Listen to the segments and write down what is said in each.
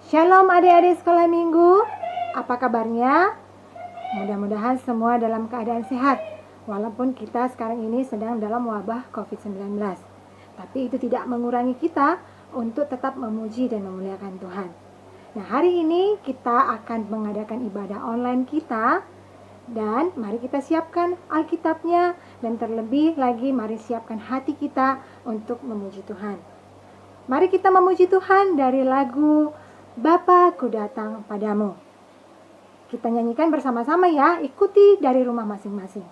Shalom adik-adik sekolah minggu, apa kabarnya? Mudah-mudahan semua dalam keadaan sehat, walaupun kita sekarang ini sedang dalam wabah COVID-19. Tapi itu tidak mengurangi kita untuk tetap memuji dan memuliakan Tuhan. Nah, hari ini kita akan mengadakan ibadah online kita, dan mari kita siapkan Alkitabnya, dan terlebih lagi mari siapkan hati kita untuk memuji Tuhan. Mari kita memuji Tuhan dari lagu Bapa ku datang padamu. Kita nyanyikan bersama-sama ya, ikuti dari rumah masing-masing.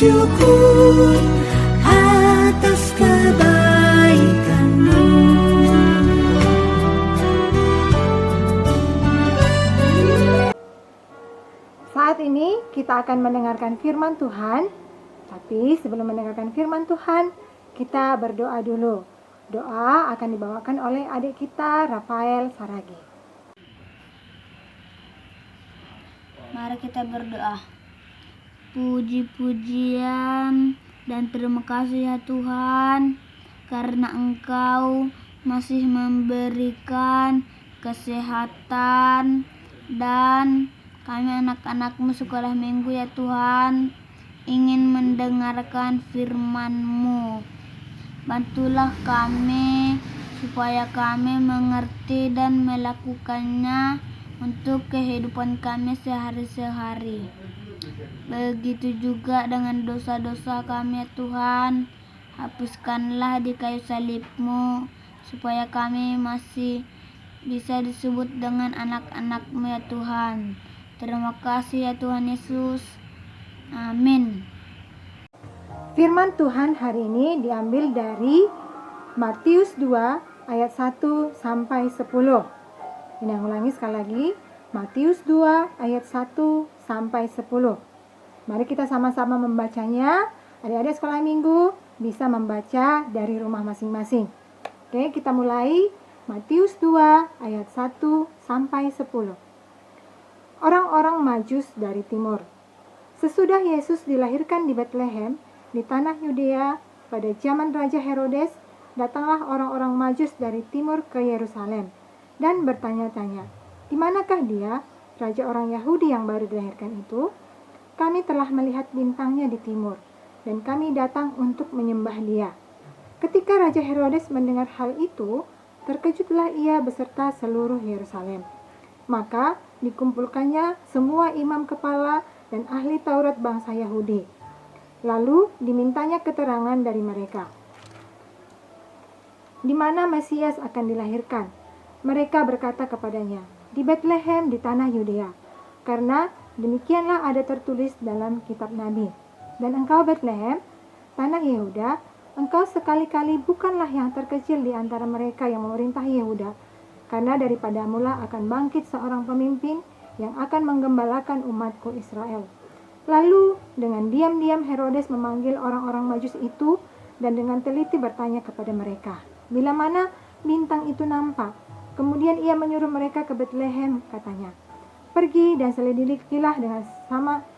Syukur atas kebaikan-Mu. Saat ini kita akan mendengarkan firman Tuhan. Tapi sebelum mendengarkan firman Tuhan, kita berdoa dulu. Doa akan dibawakan oleh adik kita, Rafael Saragi. Mari kita berdoa. Puji-pujian dan terima kasih ya Tuhan, karena Engkau masih memberikan kesehatan dan kami anak-anak-Mu sekolah minggu ya Tuhan, ingin mendengarkan firman-Mu. Bantulah kami supaya kami mengerti dan melakukannya untuk kehidupan kami sehari-hari. Begitu juga dengan dosa-dosa kami ya Tuhan, hapuskanlah di kayu salib-Mu supaya kami masih bisa disebut dengan anak-anak-Mu ya Tuhan. Terima kasih ya Tuhan Yesus. Amin. Firman Tuhan hari ini diambil dari Matius 2 ayat 1 sampai 10. Ini yang ulangi sekali lagi, Matius 2 ayat 1 sampai 10. Mari kita sama-sama membacanya. Adik-adik sekolah minggu bisa membaca dari rumah masing-masing. Oke, kita mulai Matius 2 ayat 1 sampai 10. Orang-orang Majus dari timur. Sesudah Yesus dilahirkan di Betlehem, di tanah Yudea, pada zaman Raja Herodes, datanglah orang-orang Majus dari timur ke Yerusalem dan bertanya-tanya, "Di manakah dia, raja orang Yahudi yang baru dilahirkan itu? Kami telah melihat bintangnya di timur dan kami datang untuk menyembah Dia." Ketika Raja Herodes mendengar hal itu, terkejutlah ia beserta seluruh Yerusalem. Maka dikumpulkannya semua imam kepala dan ahli Taurat bangsa Yahudi. Lalu dimintanya keterangan dari mereka, di mana Mesias akan dilahirkan. Mereka berkata kepadanya, "Di Betlehem di tanah Yudea, karena demikianlah ada tertulis dalam kitab Nabi. Dan engkau Betlehem, tanah Yehuda, engkau sekali-kali bukanlah yang terkecil di antara mereka yang memerintahi Yehuda, karena daripadamulah akan bangkit seorang pemimpin yang akan menggembalakan umatku Israel." Lalu dengan diam-diam Herodes memanggil orang-orang Majus itu dan dengan teliti bertanya kepada mereka, bila mana bintang itu nampak. Kemudian ia menyuruh mereka ke Betlehem, katanya, "Pergi dan selidikilah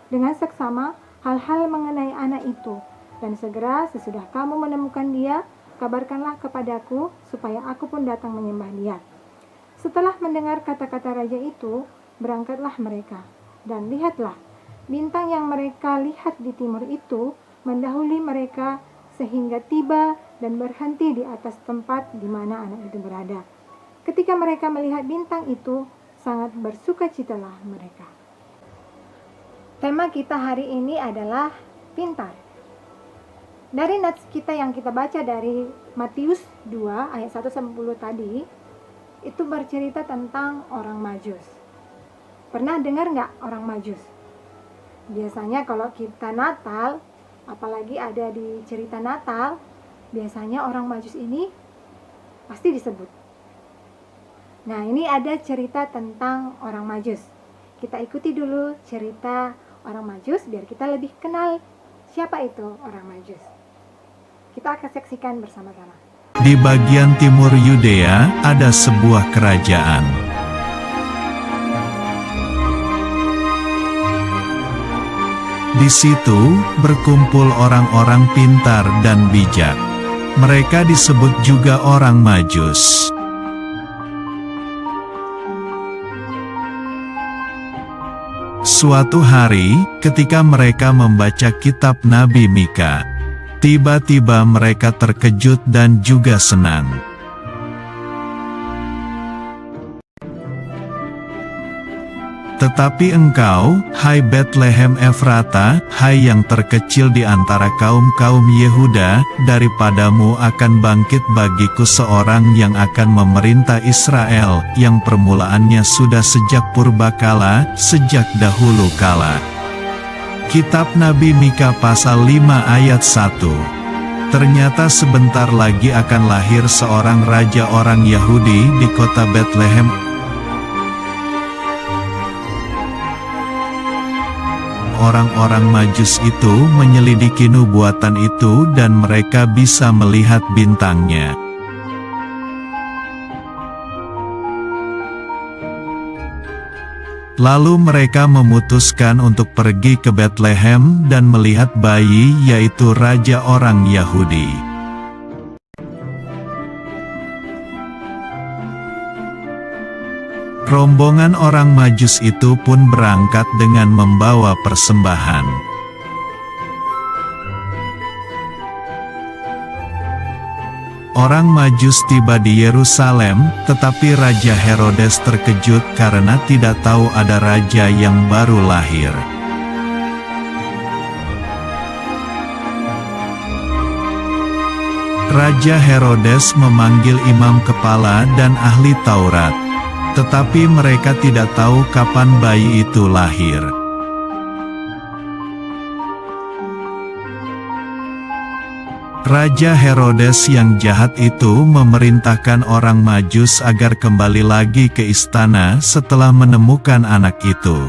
dengan seksama hal-hal mengenai anak itu, dan segera sesudah kamu menemukan dia, kabarkanlah kepadaku supaya aku pun datang menyembah dia." Setelah mendengar kata-kata raja itu, berangkatlah mereka, dan lihatlah, bintang yang mereka lihat di timur itu mendahului mereka sehingga tiba dan berhenti di atas tempat di mana anak itu berada. Ketika mereka melihat bintang itu, sangat bersukacitalah mereka. Tema kita hari ini adalah pintar. Dari nats kita yang kita baca dari Matius 2 ayat 1-10 tadi, itu bercerita tentang orang Majus. Pernah dengar nggak orang Majus? Biasanya kalau kita Natal, apalagi ada di cerita Natal, biasanya orang Majus ini pasti disebut. Nah, ini ada cerita tentang orang Majus. Kita ikuti dulu cerita orang Majus biar kita lebih kenal siapa itu orang Majus. Kita akan saksikan bersama-sama. Di bagian timur Yudea ada sebuah kerajaan. Di situ berkumpul orang-orang pintar dan bijak. Mereka disebut juga orang Majus. Suatu hari, ketika mereka membaca kitab Nabi Mika, tiba-tiba mereka terkejut dan juga senang. Tetapi engkau, hai Betlehem Efrata, hai yang terkecil di antara kaum-kaum Yehuda, daripadamu akan bangkit bagiku seorang yang akan memerintah Israel, yang permulaannya sudah sejak purbakala, sejak dahulu kala. Kitab Nabi Mika pasal 5 ayat 1. Ternyata sebentar lagi akan lahir seorang raja orang Yahudi di kota Betlehem. Orang-orang Majus itu menyelidiki nubuatan itu dan mereka bisa melihat bintangnya. Lalu mereka memutuskan untuk pergi ke Betlehem dan melihat bayi, yaitu raja orang Yahudi. Rombongan orang Majus itu pun berangkat dengan membawa persembahan. Orang Majus tiba di Yerusalem, tetapi Raja Herodes terkejut karena tidak tahu ada raja yang baru lahir. Raja Herodes memanggil imam kepala dan ahli Taurat. Tetapi mereka tidak tahu kapan bayi itu lahir. Raja Herodes yang jahat itu memerintahkan orang Majus agar kembali lagi ke istana setelah menemukan anak itu.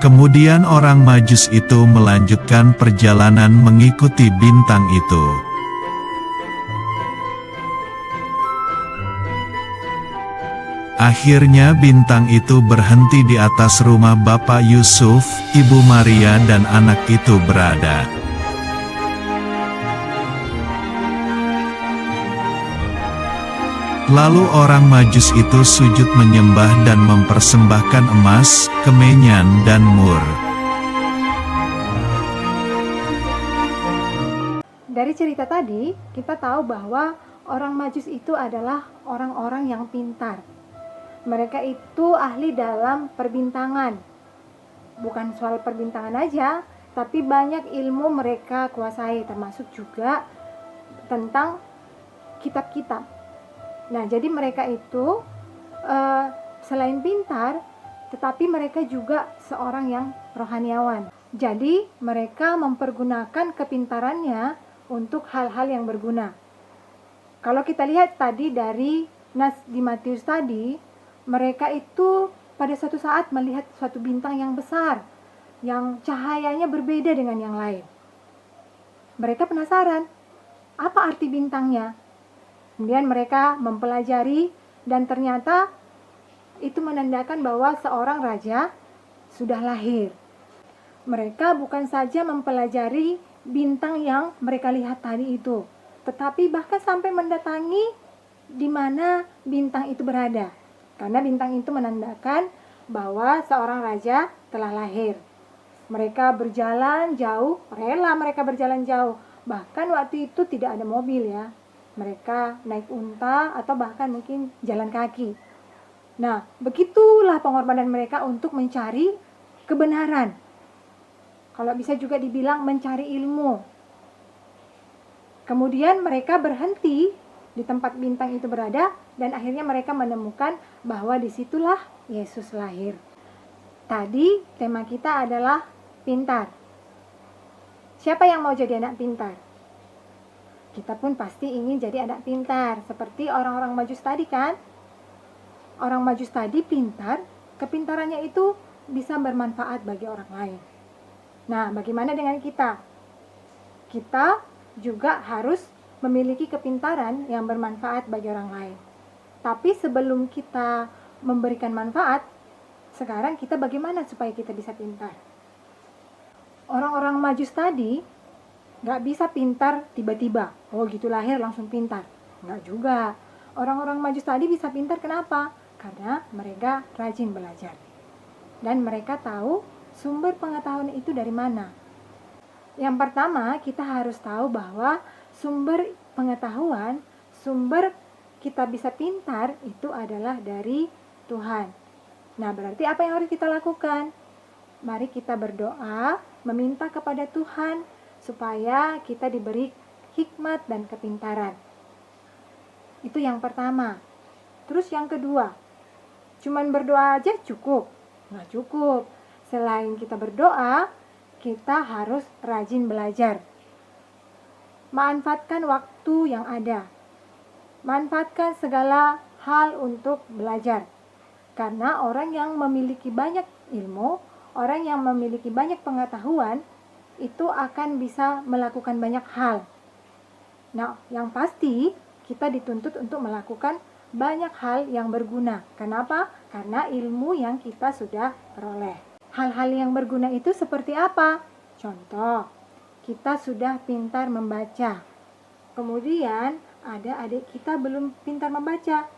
Kemudian orang Majus itu melanjutkan perjalanan mengikuti bintang itu. Akhirnya bintang itu berhenti di atas rumah Bapak Yusuf, Ibu Maria dan anak itu berada. Lalu orang Majus itu sujud menyembah dan mempersembahkan emas, kemenyan dan mur. Dari cerita tadi, kita tahu bahwa orang Majus itu adalah orang-orang yang pintar. Mereka itu ahli dalam perbintangan. Bukan soal perbintangan aja, tapi banyak ilmu mereka kuasai, termasuk juga tentang kitab-kitab. Nah, jadi mereka itu selain pintar, tetapi mereka juga seorang yang rohaniawan. Jadi, mereka mempergunakan kepintarannya untuk hal-hal yang berguna. Kalau kita lihat tadi dari nas di Matius tadi, mereka itu pada suatu saat melihat suatu bintang yang besar, yang cahayanya berbeda dengan yang lain. Mereka penasaran, apa arti bintangnya? Kemudian mereka mempelajari dan ternyata itu menandakan bahwa seorang raja sudah lahir. Mereka bukan saja mempelajari bintang yang mereka lihat tadi itu, tetapi bahkan sampai mendatangi di mana bintang itu berada. Karena bintang itu menandakan bahwa seorang raja telah lahir. Mereka berjalan jauh, rela mereka berjalan jauh. Bahkan waktu itu tidak ada mobil ya. Mereka naik unta atau bahkan mungkin jalan kaki. Nah, begitulah pengorbanan mereka untuk mencari kebenaran. Kalau bisa juga dibilang mencari ilmu. Kemudian mereka berhenti di tempat bintang itu berada dan akhirnya mereka menemukan bahwa disitulah Yesus lahir. Tadi tema kita adalah pintar. Siapa yang mau jadi anak pintar? Kita pun pasti ingin jadi anak pintar, seperti orang-orang Majus tadi kan? Orang Majus tadi pintar, kepintarannya itu bisa bermanfaat bagi orang lain. Nah, bagaimana dengan kita? Kita juga harus memiliki kepintaran yang bermanfaat bagi orang lain. Tapi sebelum kita memberikan manfaat, sekarang kita bagaimana supaya kita bisa pintar? Orang-orang Majus tadi nggak bisa pintar tiba-tiba, oh gitu lahir langsung pintar. Nggak juga. Orang-orang Majus tadi bisa pintar kenapa? Karena mereka rajin belajar. Dan mereka tahu sumber pengetahuan itu dari mana. Yang pertama, kita harus tahu bahwa sumber pengetahuan, sumber kita bisa pintar itu adalah dari Tuhan. Nah, berarti apa yang harus kita lakukan? Mari kita berdoa, meminta kepada Tuhan supaya kita diberi hikmat dan kepintaran. Itu yang pertama. Terus yang kedua, cuman berdoa aja cukup? Nggak cukup. Selain kita berdoa, kita harus rajin belajar. Manfaatkan waktu yang ada. Manfaatkan segala hal untuk belajar. Karena orang yang memiliki banyak ilmu, orang yang memiliki banyak pengetahuan, itu akan bisa melakukan banyak hal. Nah, yang pasti kita dituntut untuk melakukan banyak hal yang berguna. Kenapa? Karena ilmu yang kita sudah peroleh. Hal-hal yang berguna itu seperti apa? Contoh, kita sudah pintar membaca. Kemudian ada adik kita belum pintar membaca.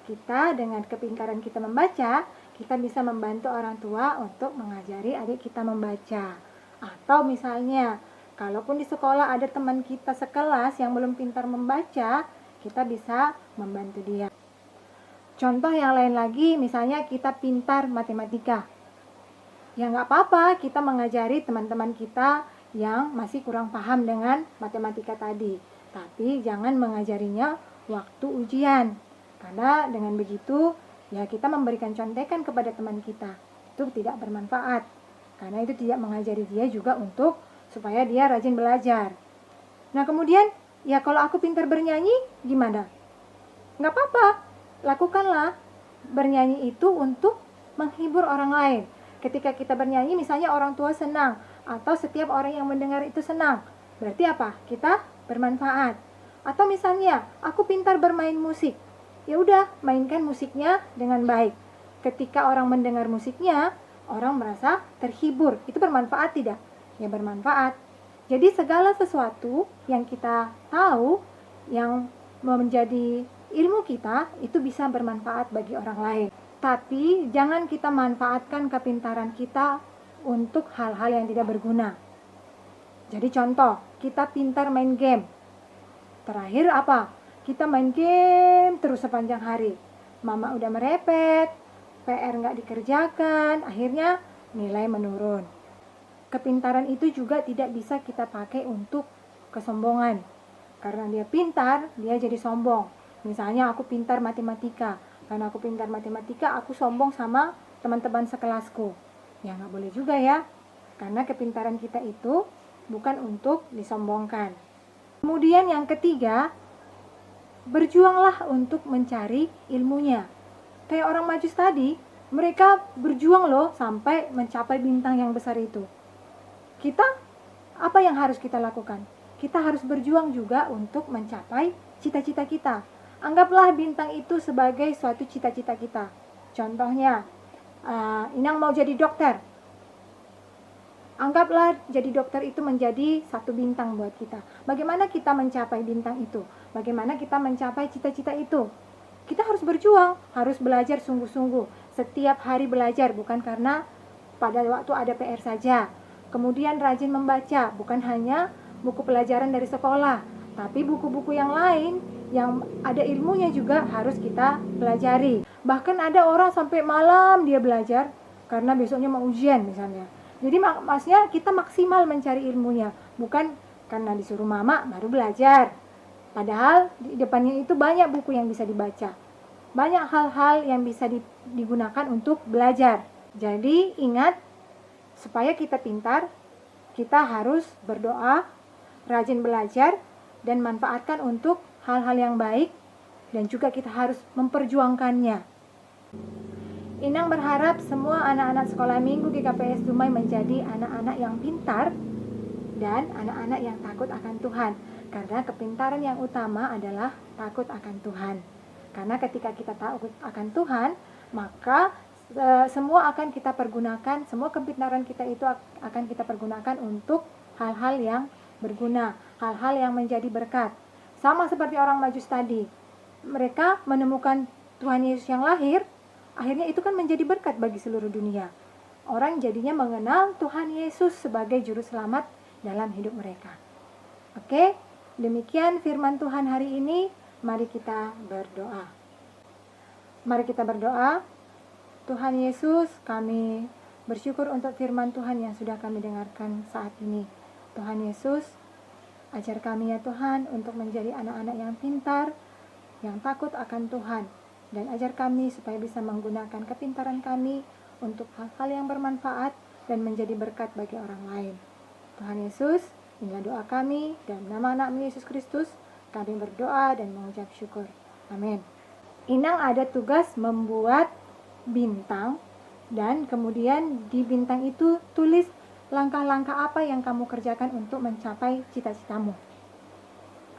Kita dengan kepintaran kita membaca, kita bisa membantu orang tua untuk mengajari adik kita membaca. Atau misalnya, kalaupun di sekolah ada teman kita sekelas yang belum pintar membaca, kita bisa membantu dia. Contoh yang lain lagi, misalnya kita pintar matematika. Ya nggak apa-apa, kita mengajari teman-teman kita yang masih kurang paham dengan matematika tadi. Tapi jangan mengajarinya waktu ujian. Karena dengan begitu, ya kita memberikan contekan kepada teman kita. Itu tidak bermanfaat. Karena itu tidak mengajari dia juga untuk supaya dia rajin belajar. Nah kemudian, ya kalau aku pintar bernyanyi, gimana? Nggak apa-apa, lakukanlah. Bernyanyi itu untuk menghibur orang lain. Ketika kita bernyanyi, misalnya orang tua senang, atau setiap orang yang mendengar itu senang. Berarti apa? Kita bermanfaat. Atau misalnya, aku pintar bermain musik. Ya udah, mainkan musiknya dengan baik. Ketika orang mendengar musiknya, orang merasa terhibur. Itu bermanfaat tidak? Ya bermanfaat. Jadi segala sesuatu yang kita tahu yang menjadi ilmu kita itu bisa bermanfaat bagi orang lain. Tapi jangan kita manfaatkan kepintaran kita untuk hal-hal yang tidak berguna. Jadi contoh, kita pintar main game. Terakhir apa? Kita main game terus sepanjang hari. Mama udah merepet, PR nggak dikerjakan, akhirnya nilai menurun. Kepintaran itu juga tidak bisa kita pakai untuk kesombongan. Karena dia pintar, dia jadi sombong. Misalnya aku pintar matematika. Karena aku pintar matematika, aku sombong sama teman-teman sekelasku. Ya nggak boleh juga ya. Karena kepintaran kita itu bukan untuk disombongkan. Kemudian yang ketiga, berjuanglah untuk mencari ilmunya. Kayak orang Majus tadi, mereka berjuang loh sampai mencapai bintang yang besar itu. Kita, apa yang harus kita lakukan? Kita harus berjuang juga untuk mencapai cita-cita kita. Anggaplah bintang itu sebagai suatu cita-cita kita. Contohnya, Inang mau jadi dokter. Anggaplah jadi dokter itu menjadi satu bintang buat kita. Bagaimana kita mencapai bintang itu? Bagaimana kita mencapai cita-cita itu? Kita harus berjuang, harus belajar sungguh-sungguh. Setiap hari belajar, bukan karena pada waktu ada PR saja. Kemudian rajin membaca, bukan hanya buku pelajaran dari sekolah, tapi buku-buku yang lain yang ada ilmunya juga harus kita pelajari. Bahkan ada orang sampai malam dia belajar karena besoknya mau ujian misalnya. Jadi maksudnya kita maksimal mencari ilmunya, bukan karena disuruh mama baru belajar. Padahal di depannya itu banyak buku yang bisa dibaca. Banyak hal-hal yang bisa digunakan untuk belajar. Jadi ingat, supaya kita pintar, kita harus berdoa, rajin belajar, dan manfaatkan untuk hal-hal yang baik, dan juga kita harus memperjuangkannya. Inang berharap semua anak-anak sekolah minggu GKPS Dumai menjadi anak-anak yang pintar dan anak-anak yang takut akan Tuhan. Karena kepintaran yang utama adalah takut akan Tuhan. Karena ketika kita takut akan Tuhan, maka semua akan kita pergunakan, semua kepintaran kita itu akan kita pergunakan untuk hal-hal yang berguna, hal-hal yang menjadi berkat. Sama seperti orang Majus tadi, mereka menemukan Tuhan Yesus yang lahir, akhirnya itu kan menjadi berkat bagi seluruh dunia. Orang jadinya mengenal Tuhan Yesus sebagai juru selamat dalam hidup mereka. Oke, demikian firman Tuhan hari ini. Mari kita berdoa. Mari kita berdoa. Tuhan Yesus, kami bersyukur untuk firman Tuhan yang sudah kami dengarkan saat ini. Tuhan Yesus, ajar kami ya Tuhan untuk menjadi anak-anak yang pintar, yang takut akan Tuhan. Dan ajar kami supaya bisa menggunakan kepintaran kami untuk hal-hal yang bermanfaat dan menjadi berkat bagi orang lain. Tuhan Yesus, inilah doa kami, dan nama anak-Mu Yesus Kristus, kami berdoa dan mengucap syukur. Amin. Inang ada tugas membuat bintang, dan kemudian di bintang itu tulis langkah-langkah apa yang kamu kerjakan untuk mencapai cita-citamu.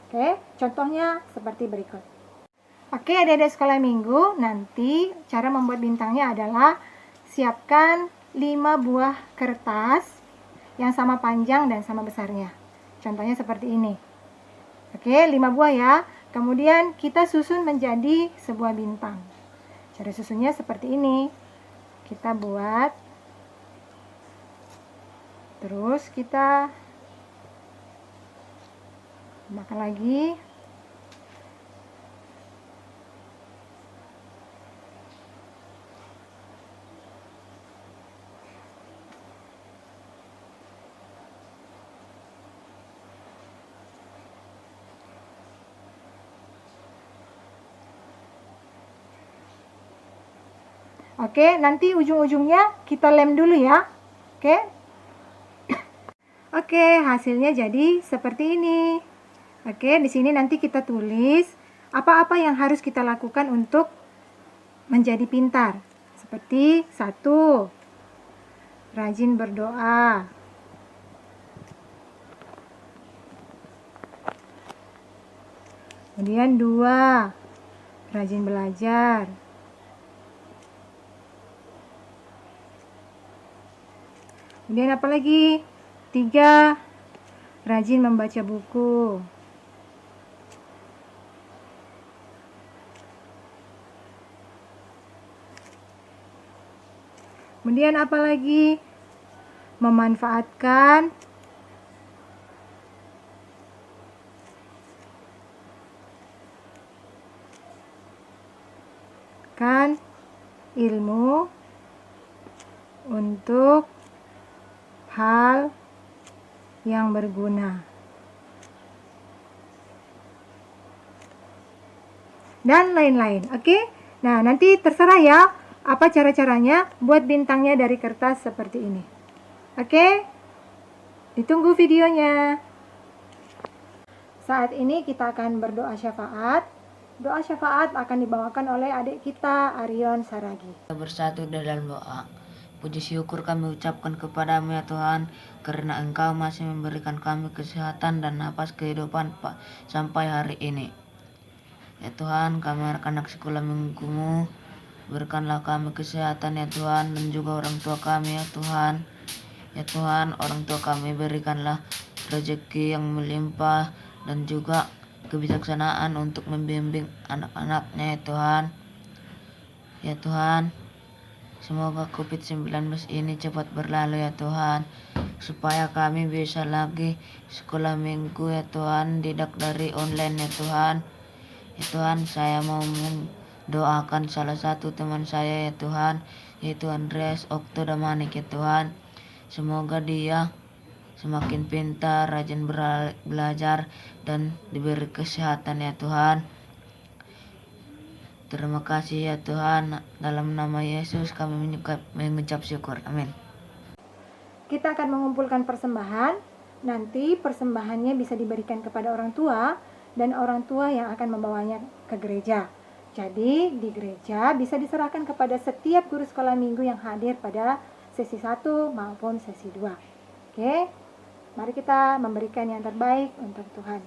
Oke, contohnya seperti berikut. Oke, adik-adik sekolah minggu, nanti cara membuat bintangnya adalah siapkan 5 buah kertas yang sama panjang dan sama besarnya. Contohnya seperti ini. Oke, 5 buah ya. Kemudian kita susun menjadi sebuah bintang. Cara susunnya seperti ini. Kita buat. Terus kita makan lagi. Oke, nanti ujung-ujungnya kita lem dulu ya. Oke. Oke, hasilnya jadi seperti ini. Oke, di sini nanti kita tulis apa-apa yang harus kita lakukan untuk menjadi pintar. Seperti 1, rajin berdoa. Kemudian 2, rajin belajar. Kemudian apa lagi? 3, rajin membaca buku. Kemudian apa lagi? Memanfaatkan ilmu untuk hal yang berguna. Dan lain-lain. Oke? Nah, nanti terserah ya apa cara-caranya buat bintangnya dari kertas seperti ini. Oke? Ditunggu videonya. Saat ini kita akan berdoa syafaat. Doa syafaat akan dibawakan oleh adik kita, Arion Saragi. Kita bersatu dalam doa. Puji syukur kami ucapkan kepadamu ya Tuhan, karena Engkau masih memberikan kami kesehatan dan napas kehidupan sampai hari ini. Ya Tuhan, kami anak-anak sekolah minggumu, berikanlah kami kesehatan ya Tuhan, dan juga orang tua kami ya Tuhan. Ya Tuhan, orang tua kami berikanlah rezeki yang melimpah dan juga kebijaksanaan untuk membimbing anak-anaknya ya Tuhan. Ya Tuhan, semoga COVID-19 ini cepat berlalu ya Tuhan, supaya kami bisa lagi sekolah minggu ya Tuhan, tidak dari online ya Tuhan. Ya Tuhan, saya mau mendoakan salah satu teman saya ya Tuhan, yaitu Andreas Okto Damanik ya Tuhan. Semoga dia semakin pintar, rajin belajar, dan diberi kesehatan ya Tuhan. Terima kasih ya Tuhan, dalam nama Yesus kami mengucap syukur, amin. Kita akan mengumpulkan persembahan. Nanti persembahannya bisa diberikan kepada orang tua, dan orang tua yang akan membawanya ke gereja. Jadi di gereja bisa diserahkan kepada setiap guru sekolah minggu yang hadir pada sesi 1 maupun sesi 2. Oke, mari kita memberikan yang terbaik untuk Tuhan.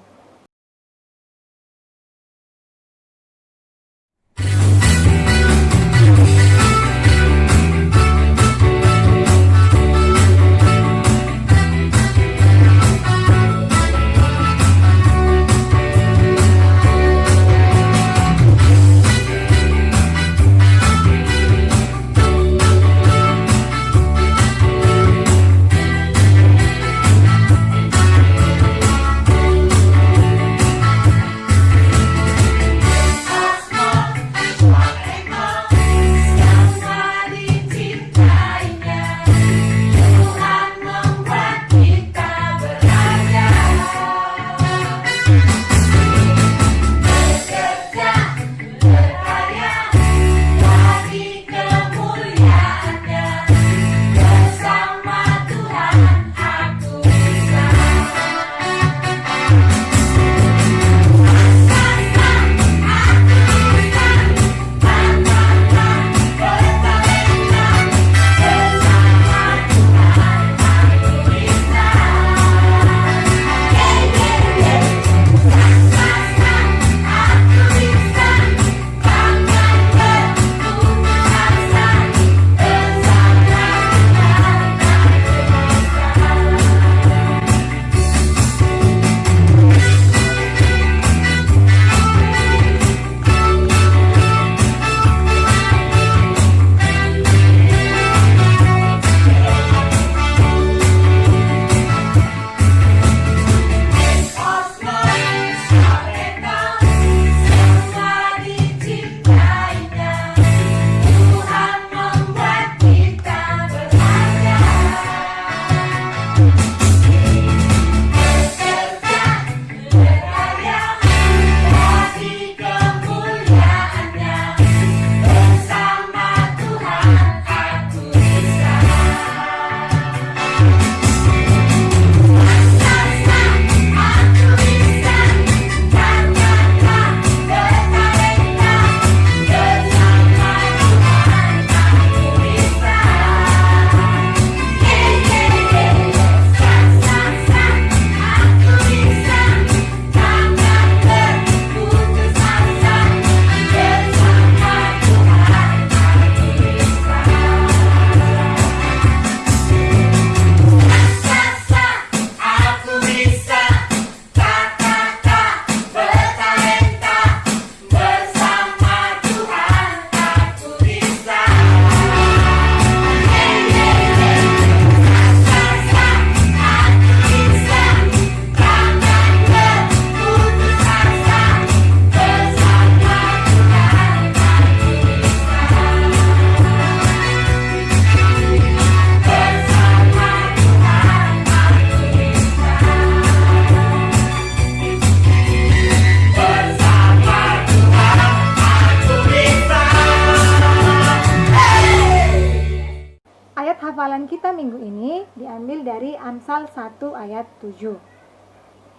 Ayat hafalan kita minggu ini diambil dari Amsal 1 ayat 7.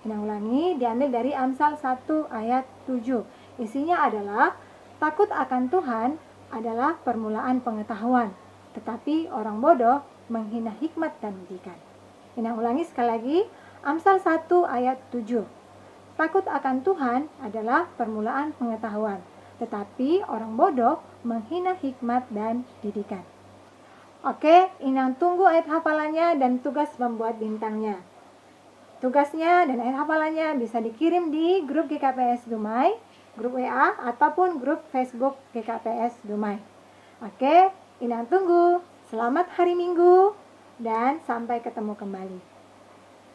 Inang ulangi, diambil dari Amsal 1 ayat 7. Isinya adalah, takut akan Tuhan adalah permulaan pengetahuan, tetapi orang bodoh menghina hikmat dan didikan. Inang ulangi sekali lagi, Amsal 1 ayat 7. Takut akan Tuhan adalah permulaan pengetahuan, tetapi orang bodoh menghina hikmat dan didikan. Oke, Inang tunggu ayat hafalannya dan tugas membuat bintangnya. Tugasnya dan ayat hafalannya bisa dikirim di grup GKPS Dumai, grup WA, ataupun grup Facebook GKPS Dumai. Oke, Inang tunggu. Selamat hari Minggu dan sampai ketemu kembali.